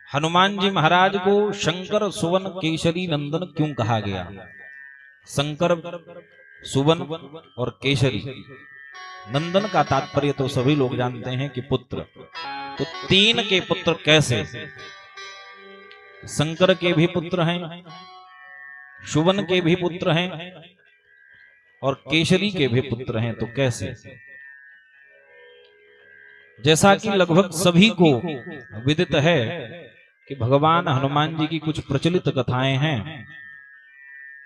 हनुमान जी महाराज को शंकर सुवन केशरी नंदन क्यों कहा गया? शंकर, सुवन और केशरी नंदन का तात्पर्य तो सभी लोग जानते हैं कि पुत्र। तो तीन के पुत्र कैसे? शंकर के भी पुत्र हैं, सुवन के भी पुत्र हैं और केशरी के भी पुत्र हैं। तो कैसे? जैसा कि लगभग सभी को विदित है कि भगवान हनुमान जी की कुछ प्रचलित कथाएं हैं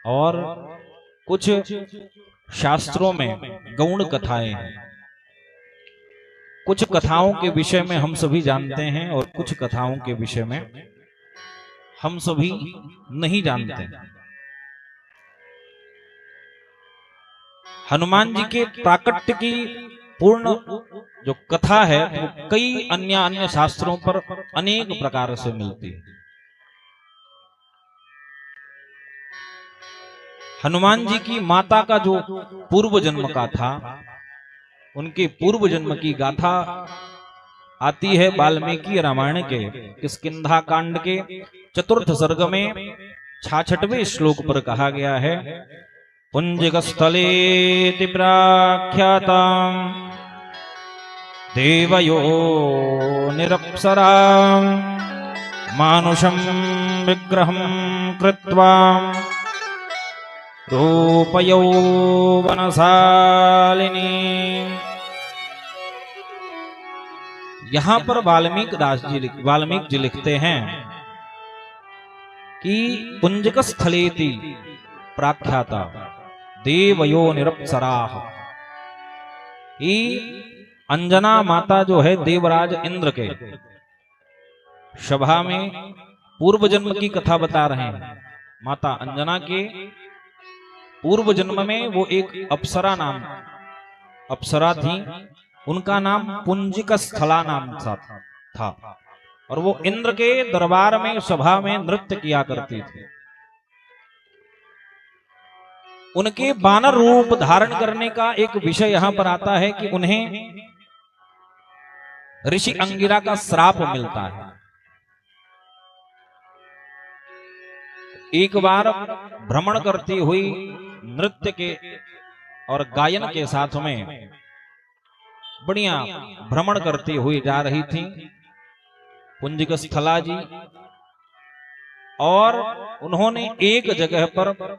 और कुछ शास्त्रों में गौण कथाएं हैं। कुछ कथाओं के विषय में हम सभी जानते हैं और कुछ कथाओं के विषय में हम सभी नहीं जानते। हनुमान जी के प्राकट्य की पूर्ण जो कथा है वो कई अन्य शास्त्रों पर अनेक प्रकार से मिलती है। हनुमान जी की माता का जो पूर्व जन्म का था, उनके पूर्व जन्म की गाथा आती है वाल्मीकि रामायण के किष्किंधा कांड के चतुर्थ सर्ग में 66वें श्लोक पर कहा गया है, पुंजिकस्थलेति प्राख्यातां देवयो निरप्सरा मानुषं विग्रहं कृत्वा रूपयौवनशालिनी। यहां पर वाल्मीकि जी लिखते हैं कि पुंजक स्थलेति प्राख्याता देवयो निरप्सराः। अंजना माता जो है देवराज इंद्र के सभा में पूर्व जन्म की कथा बता रहे हैं। माता अंजना के पूर्व जन्म में वो एक अप्सरा थी, उनका नाम पुंजिकस्थला नाम था और वो इंद्र के दरबार में सभा में नृत्य किया करती थी। उनके वानर रूप धारण करने का एक विषय यहां पर आता है कि उन्हें ऋषि अंगिरा का श्राप मिलता है। एक बार भ्रमण करती हुई नृत्य के और गायन के साथ में बढ़िया भ्रमण करती हुई जा रही थी पुंजिकस्थला जी, और उन्होंने एक जगह पर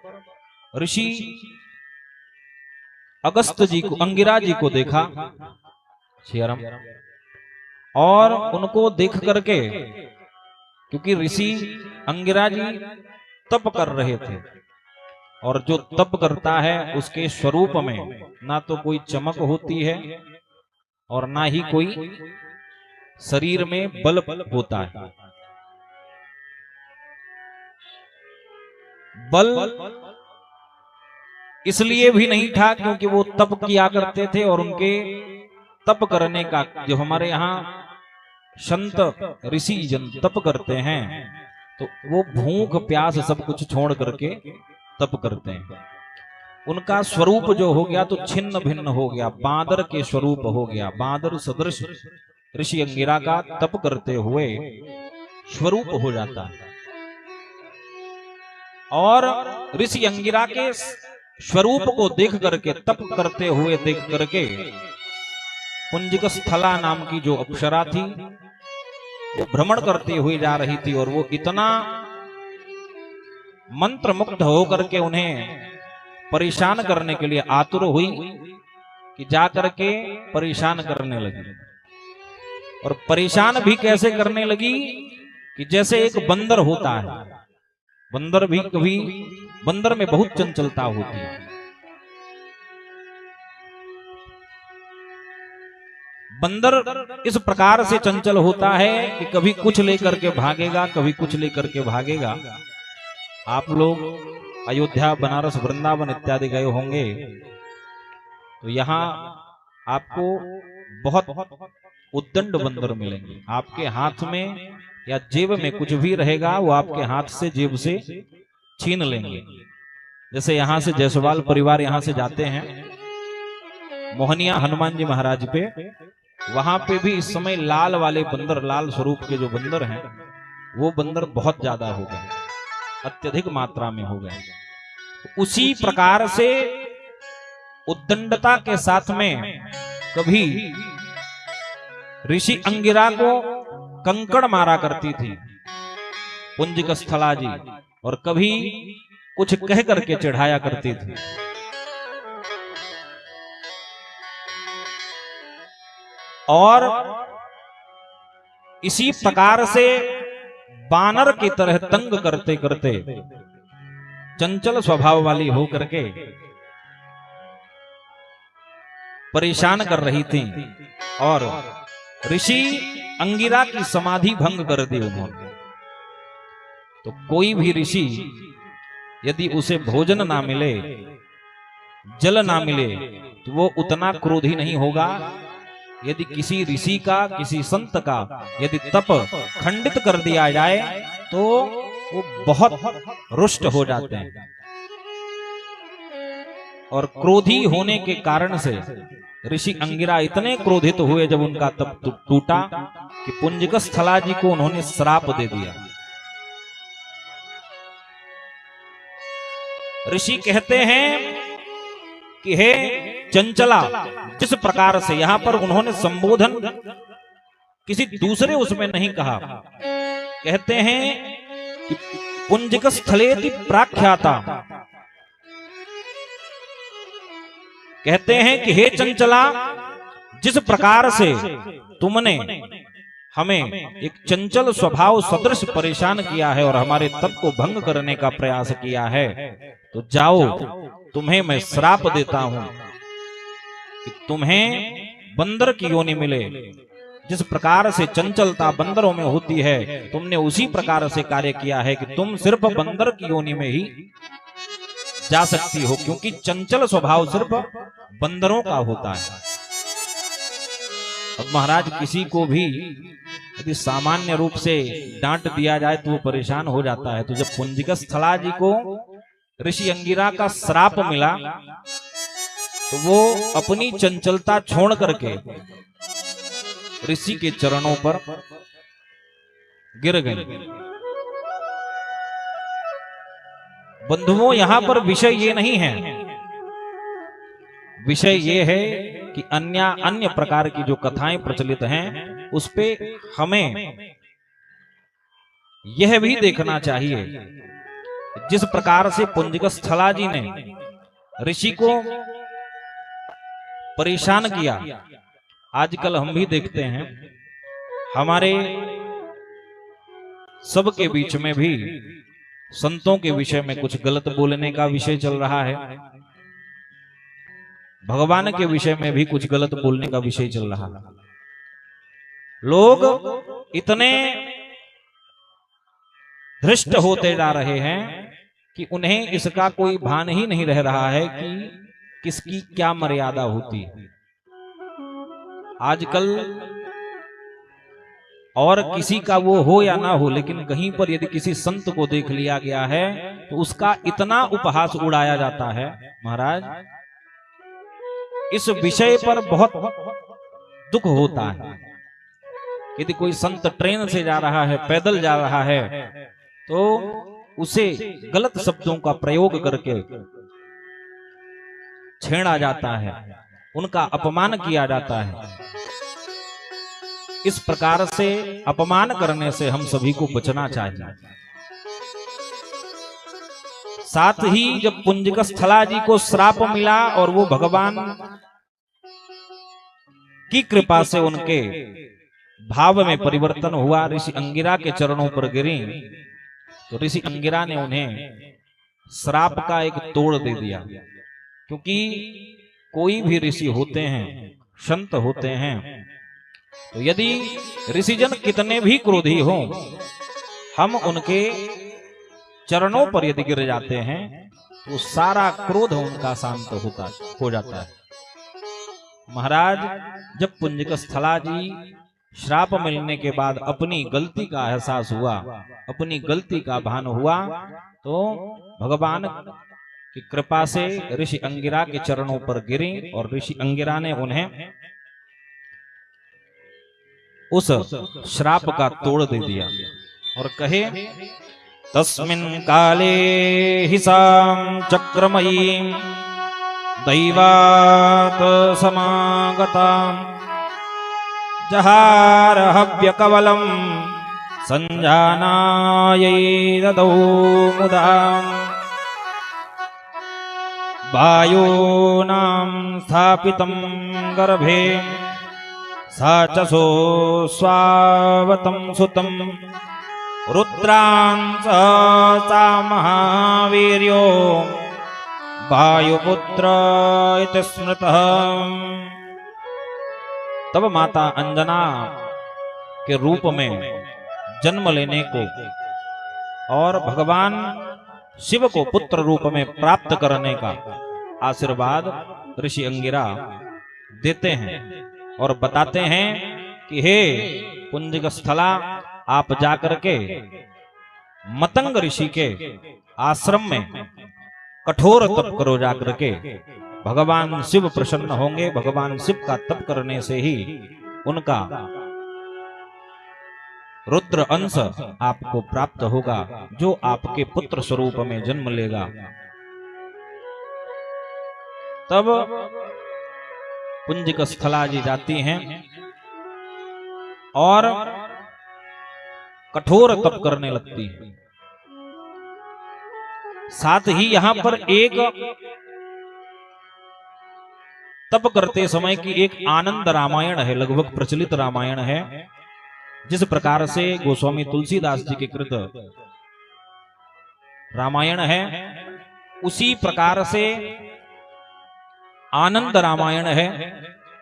ऋषि अगस्त जी को, अंगिरा जी को देखा और उनको देख करके, क्योंकि ऋषि अंगिरा जी तप कर रहे थे और जो तप करता है उसके स्वरूप में ना तो कोई चमक होती है और ना ही कोई शरीर में बल होता है। बल इसलिए भी नहीं था क्योंकि वो तप किया करते थे और उनके तप करने का, जो हमारे यहाँ संत ऋषि जन तप करते हैं तो वो भूख प्यास सब कुछ छोड़ करके तप करते हैं। उनका स्वरूप जो हो गया तो छिन्न भिन्न हो गया, बांदर के स्वरूप हो गया, बांदर सदृश ऋषि अंगिरा का तप करते हुए स्वरूप हो जाता है। और ऋषि अंगिरा के स्वरूप को देख करके, तप करते हुए देख करके पुंजिकस्थला नाम की जो अप्सरा थी वो भ्रमण करती हुई जा रही थी और वो इतना मंत्र मुग्ध होकर के उन्हें परेशान करने के लिए आतुर हुई कि जाकर के परेशान करने लगी। और परेशान भी कैसे करने लगी कि जैसे एक बंदर होता है, बंदर भी कभी, बंदर में बहुत चंचलता होती है। बंदर इस प्रकार से चंचल होता है कि कभी कुछ लेकर के भागेगा, कभी कुछ लेकर के भागेगा। आप लोग अयोध्या, बनारस, वृंदावन इत्यादि गए होंगे तो यहाँ आपको बहुत उद्दंड बंदर मिलेंगे। आपके हाथ में या जेब में कुछ भी रहेगा वो आपके हाथ से, जेब से छीन लेंगे। जैसे यहाँ से जायसवाल परिवार यहाँ से जाते हैं मोहनिया हनुमान जी महाराज पे, वहां पे भी इस समय लाल वाले बंदर, लाल स्वरूप के जो बंदर हैं वो बंदर बहुत ज्यादा हो गए, अत्यधिक मात्रा में हो गए। उसी प्रकार से उद्दंडता के साथ में कभी ऋषि अंगिरा को कंकड़ मारा करती थी पुंजिक स्थला जी, और कभी कुछ कह करके चढ़ाया करती थी। और इसी प्रकार से बानर की तरह तंग करते करते चंचल स्वभाव वाली होकर के परेशान कर रही थी, और ऋषि अंगिरा की समाधि भंग कर दी उन्होंने। तो कोई भी ऋषि यदि उसे भोजन ना मिले, जल ना मिले, तो वो उतना क्रोधी नहीं होगा। यदि किसी ऋषि का, किसी संत का यदि तप खंडित कर दिया जाए तो वो बहुत रुष्ट हो जाते हैं। और क्रोधी होने के कारण से ऋषि अंगिरा इतने क्रोधित हुए जब उनका तप टूटा कि पुंजिक स्थला जी को उन्होंने श्राप दे दिया। ऋषि कहते हैं कि हे चंचला, जिस प्रकार से यहां पर उन्होंने संबोधन किसी दूसरे उसमें नहीं कहा, कहते हैं कि पुंजिक स्थलेति प्राख्याता, कहते हैं कि हे चंचला, जिस प्रकार से तुमने हमें एक चंचल स्वभाव सदृश परेशान किया है और हमारे तप को भंग करने का प्रयास किया है, तो जाओ, तुम्हें मैं श्राप देता हूं कि तुम्हें बंदर की योनि मिले। जिस प्रकार से चंचलता बंदरों में होती है, तुमने उसी प्रकार से कार्य किया है कि तुम सिर्फ बंदर की योनि में ही जा सकती हो, क्योंकि चंचल स्वभाव सिर्फ बंदरों का होता है। अब महाराज, किसी को भी यदि सामान्य रूप से डांट दिया जाए तो वो परेशान हो जाता है। तो जब पुंजिक स्थला जी को ऋषि अंगिरा का श्राप मिला तो वो अपनी चंचलता छोड़ करके ऋषि के चरणों पर गिर गए। बंधुओं, यहां पर विषय ये नहीं है, विषय ये है कि अन्य प्रकार की जो कथाएं प्रचलित हैं उस पे हमें यह भी देखना चाहिए, जिस प्रकार से पुंजिक स्थला जी ने ऋषि को परेशान किया। आजकल हम भी देखते हैं, हमारे सबके बीच में भी संतों के विषय में कुछ गलत बोलने का विषय चल रहा है, भगवान के विषय में भी कुछ गलत बोलने का विषय चल रहा है। लोग इतने धृष्ट होते जा रहे हैं कि उन्हें इसका कोई भान ही नहीं रह रहा है कि किसकी क्या मर्यादा होती है। आजकल और किसी का वो हो या ना हो, लेकिन कहीं पर यदि किसी संत को देख लिया गया है तो उसका इतना उपहास उड़ाया जाता है। महाराज, इस विषय पर बहुत दुख होता है। यदि कोई संत ट्रेन से जा रहा है, पैदल जा रहा है, तो उसे गलत शब्दों का प्रयोग करके छेड़ा जाता है, उनका अपमान किया जाता है। इस प्रकार से अपमान करने से हम सभी को बचना चाहिए। साथ ही जब पुंजिक स्थला जी को श्राप मिला और वो भगवान की कृपा से उनके भाव में परिवर्तन हुआ, ऋषि अंगिरा के चरणों पर गिरी, तो ऋषि अंगिरा ने उन्हें श्राप का एक तोड़ दे दिया। क्योंकि कोई भी ऋषि होते हैं, संत होते हैं, तो यदि ऋषिजन कितने भी क्रोधी हों, हम उनके चरणों पर यदि गिर जाते हैं तो सारा क्रोध उनका शांत हो जाता है। महाराज, जब पुंजिक स्थला जी श्राप मिलने के बाद अपनी गलती का एहसास हुआ, अपनी गलती का भान हुआ, तो भगवान की कृपा से ऋषि अंगिरा के चरणों पर गिरी और ऋषि अंगिरा ने उन्हें उस श्राप का तोड़ दे दिया। और कहे तस्मिन् काले हि सां चक्रमयीं दैवात् समागतां जहार हव्यकवलं संजानायै ददौ मुदाम् वायूनां स्थापितं गर्भे सा च स्वावतं सुतं रुद्रां सा महावीर्यो वायुपुत्र इति स्मृतः। तब माता अंजना के रूप में जन्म लेने को और भगवान शिव को पुत्र रूप में प्राप्त करने का आशीर्वाद ऋषि अंगिरा देते हैं और बताते हैं कि हे पुंजिक स्थला, आप जाकर के मतंग ऋषि के आश्रम में कठोर तप करो जाकर के, भगवान शिव प्रसन्न होंगे। भगवान शिव का तप करने से ही उनका रुद्र अंश आपको प्राप्त होगा, जो आपके पुत्र स्वरूप में जन्म लेगा। तब पुंजिक स्थला जी जाती हैं और कठोर तप करने लगती है। साथ ही यहां पर एक तप करते समय की एक आनंद रामायण है, लगभग प्रचलित रामायण है। जिस प्रकार से गोस्वामी तुलसीदास जी के कृत रामायण है, उसी प्रकार से आनंद रामायण है।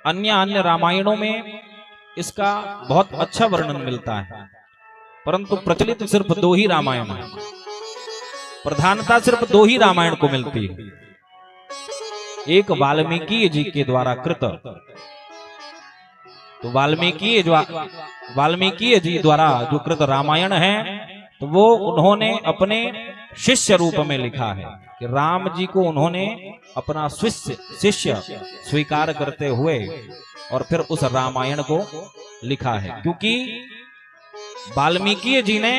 अन्य रामायणों में इसका बहुत अच्छा वर्णन मिलता है, परंतु प्रचलित सिर्फ 2 ही रामायण है। प्रधानता सिर्फ 2 ही रामायण को मिलती है। एक वाल्मीकि जी के द्वारा कृत, तो वाल्मीकि जी द्वारा जो कृत रामायण है, तो वो उन्होंने अपने शिष्य रूप में लिखा है कि राम जी को उन्होंने अपना शिष्य स्वीकार करते हुए और फिर उस रामायण को लिखा है। क्योंकि वाल्मीकि जी ने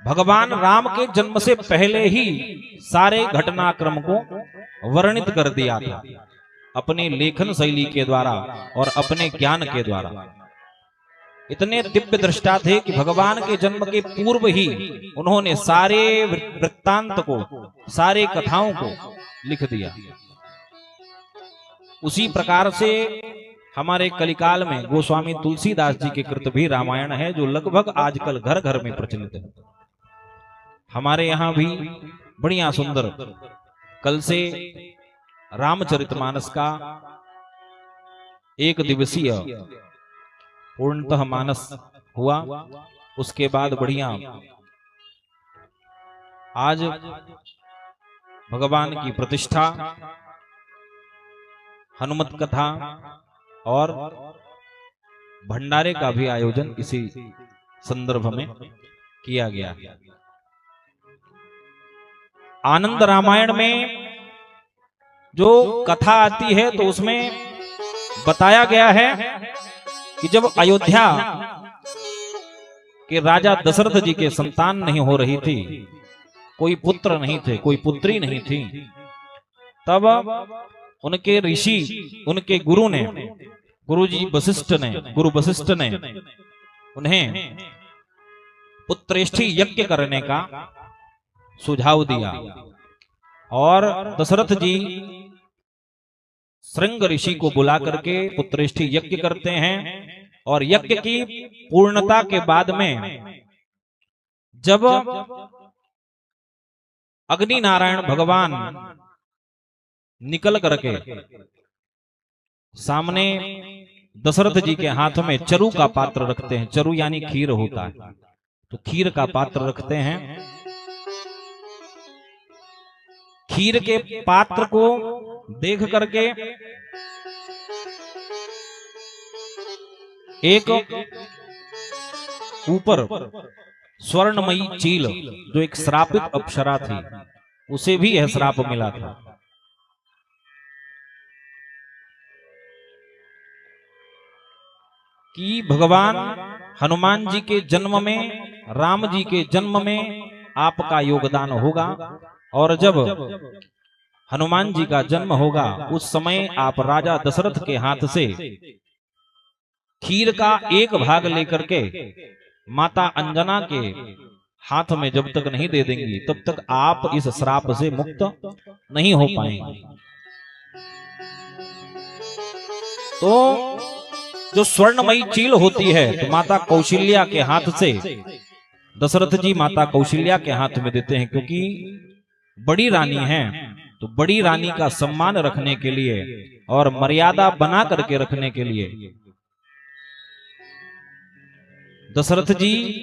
भगवान राम के जन्म से पहले ही सारे घटनाक्रम को वर्णित कर दिया था अपनी लेखन शैली के द्वारा और अपने ज्ञान के द्वारा। इतने दिव्य दृष्टा थे कि भगवान के जन्म के पूर्व ही उन्होंने सारे वृत्तांत को, सारे कथाओं को लिख दिया। उसी प्रकार से हमारे कलिकाल में गोस्वामी तुलसीदास जी के कृत भी रामायण है, जो लगभग आजकल घर घर में प्रचलित है। हमारे यहाँ भी बढ़िया सुंदर कल से रामचरितमानस का 1 दिवसीय पूर्णतः मानस हुआ। उसके बाद बढ़िया आज भगवान की प्रतिष्ठा, हनुमत कथा और भंडारे का भी आयोजन इसी संदर्भ में किया गया। आनंद रामायण में जो कथा आती है, तो उसमें बताया गया है कि जब अयोध्या के राजा दशरथ जी के संतान नहीं हो रही थी, कोई पुत्र नहीं थे, कोई पुत्री नहीं थी, तब उनके ऋषि, उनके गुरु वशिष्ठ ने उन्हें पुत्रेष्ठी यज्ञ करने का सुझाव दिया। और दशरथ जी श्रृंग ऋषि को बुला करके पुत्रेष्ठी यज्ञ करते हैं। और यज्ञ की पूर्णता के बाद में जब अग्नि नारायण भगवान निकल करके सामने दशरथ जी के हाथ में चरु का पात्र रखते हैं, चरु यानी खीर होता है, तो खीर का पात्र रखते हैं। खीर के पात्र को देख करके एक ऊपर स्वर्णमयी चील, जो एक श्रापित अप्सरा थी, उसे भी यह श्राप मिला था कि भगवान हनुमान जी के जन्म में, राम जी के जन्म में आपका योगदान होगा। और जब हनुमान जी का जन्म होगा उस समय आप राजा दशरथ के हाथ से खीर का एक भाग लेकर के माता अंजना के हाथ में जब तक नहीं दे देंगी तब तक आप इस श्राप से मुक्त नहीं हो पाएंगे। तो जो स्वर्णमयी चील होती है तो माता कौशल्या के हाथ से दशरथ जी माता कौशल्या के हाथ में देते हैं, क्योंकि बड़ी रानी है तो बड़ी रानी का सम्मान रखने के लिए और मर्यादा बना करके रखने के लिए दशरथ जी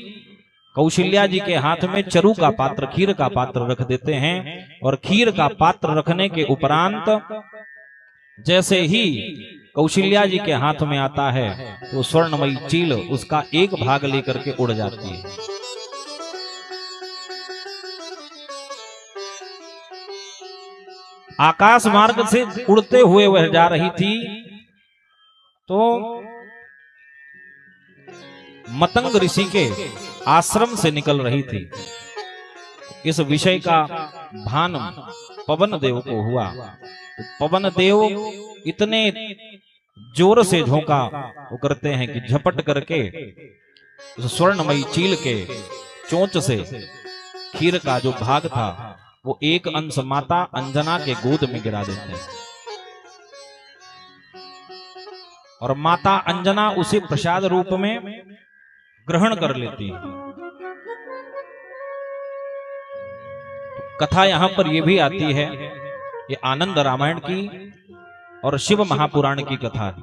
कौशल्या जी के हाथ में चरु का पात्र, खीर का पात्र रख देते हैं। और खीर का पात्र रखने के उपरांत जैसे ही कौशल्या जी के हाथ में आता है तो स्वर्णमयी चील उसका एक भाग लेकर के उड़ जाती है। आकाश मार्ग से उड़ते हुए वह जा रही थी तो मतंग ऋषि के आश्रम से निकल रही थी। इस विषय का भान पवन देव को हुआ तो पवन देव इतने जोर से झोंका वो करते हैं कि झपट करके उस स्वर्णमयी चील के चोंच से खीर का जो भाग था वो एक अंश माता अंजना के गोद में गिरा देते हैं और माता अंजना उसे प्रसाद रूप में ग्रहण कर लेती है। कथा यहां पर यह भी आती है, ये आनंद रामायण की और शिव महापुराण की कथा है।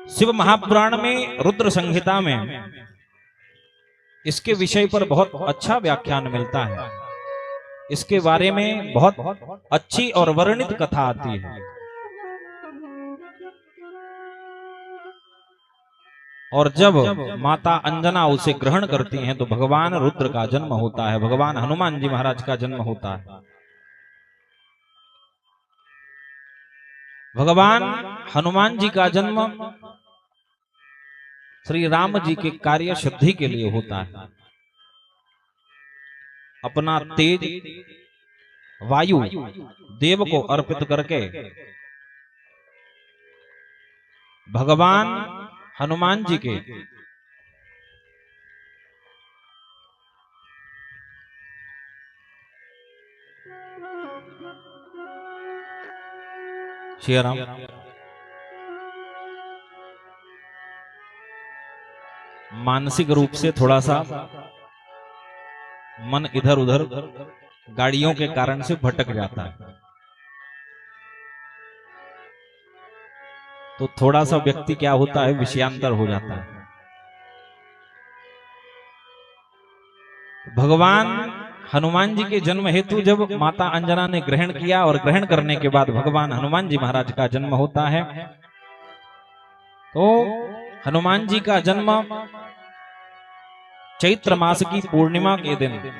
शिव महापुराण में रुद्र संहिता में इसके विषय पर बहुत अच्छा व्याख्यान मिलता है। इसके बारे में बहुत अच्छी और वर्णित कथा आती है। और जब माता अंजना उसे ग्रहण करती हैं तो भगवान रुद्र का जन्म होता है, भगवान हनुमान जी महाराज का जन्म होता है। भगवान हनुमान जी का जन्म श्री राम जी के कार्य सिद्धि के लिए होता है। अपना तेज वायु देव को अर्पित करके भगवान हनुमान जी के श्री राम मानसिक रूप से थोड़ा सा मन इधर उधर गाड़ियों के कारण से भटक जाता है, तो थोड़ा सा व्यक्ति क्या होता है विषयांतर हो जाता है। भगवान हनुमान जी के जन्म हेतु जब माता अंजना ने ग्रहण किया और ग्रहण करने के बाद भगवान हनुमान जी महाराज का जन्म होता है, तो हनुमान जी का जन्म चैत्र मास की पूर्णिमा के दिन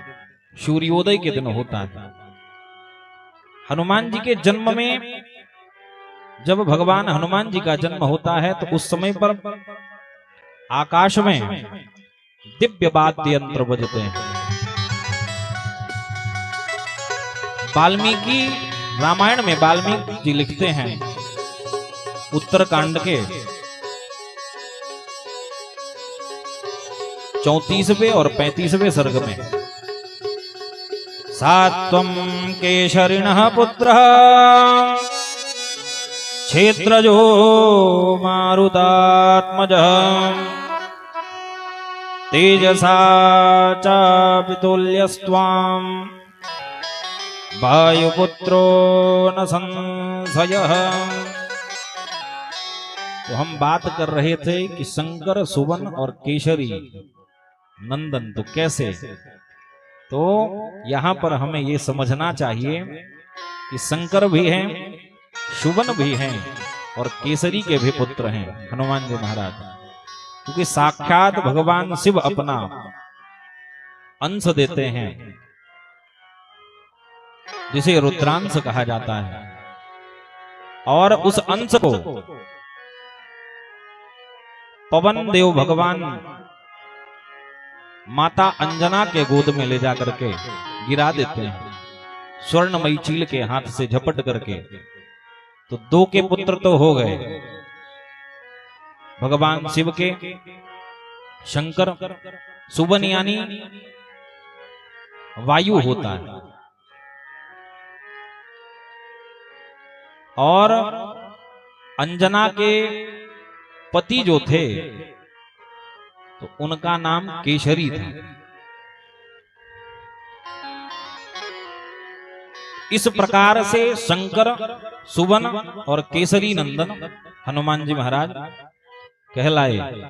सूर्योदय के दिन होता है। हनुमान जी के जन्म में जब भगवान हनुमान जी का जन्म होता है तो उस समय पर आकाश में दिव्य वाद्य यंत्र बजते हैं। वाल्मीकि रामायण में वाल्मीकि जी लिखते हैं उत्तरकांड के 34वें और 35वें सर्ग में, सात्वं केशरिणः पुत्रः क्षेत्रजो मारुतात्मजः तेजसा चापितुल्यस्त्वां वायुपुत्रो न संशयः। तो हम बात कर रहे थे कि शंकर, सुवन और केशरी नंदन तो कैसे, तो यहां पर हमें ये समझना चाहिए कि शंकर भी हैं, सुवन भी हैं और केसरी के भी पुत्र हैं हनुमान जी महाराज, क्योंकि साक्षात भगवान शिव अपना अंश देते हैं जिसे रुद्रांश कहा जाता है। और उस अंश को पवन देव भगवान माता अंजना के गोद में ले जाकर के गिरा देते हैं स्वर्णमयी चील के हाथ से झपट करके। तो दो के पुत्र तो हो गए, भगवान शिव के शंकर, सुबन यानी वायु होता है, और अंजना के पति जो थे तो उनका नाम केशरी था। इस प्रकार से शंकर, सुबन और केसरी नंदन हनुमान जी महाराज कहलाए।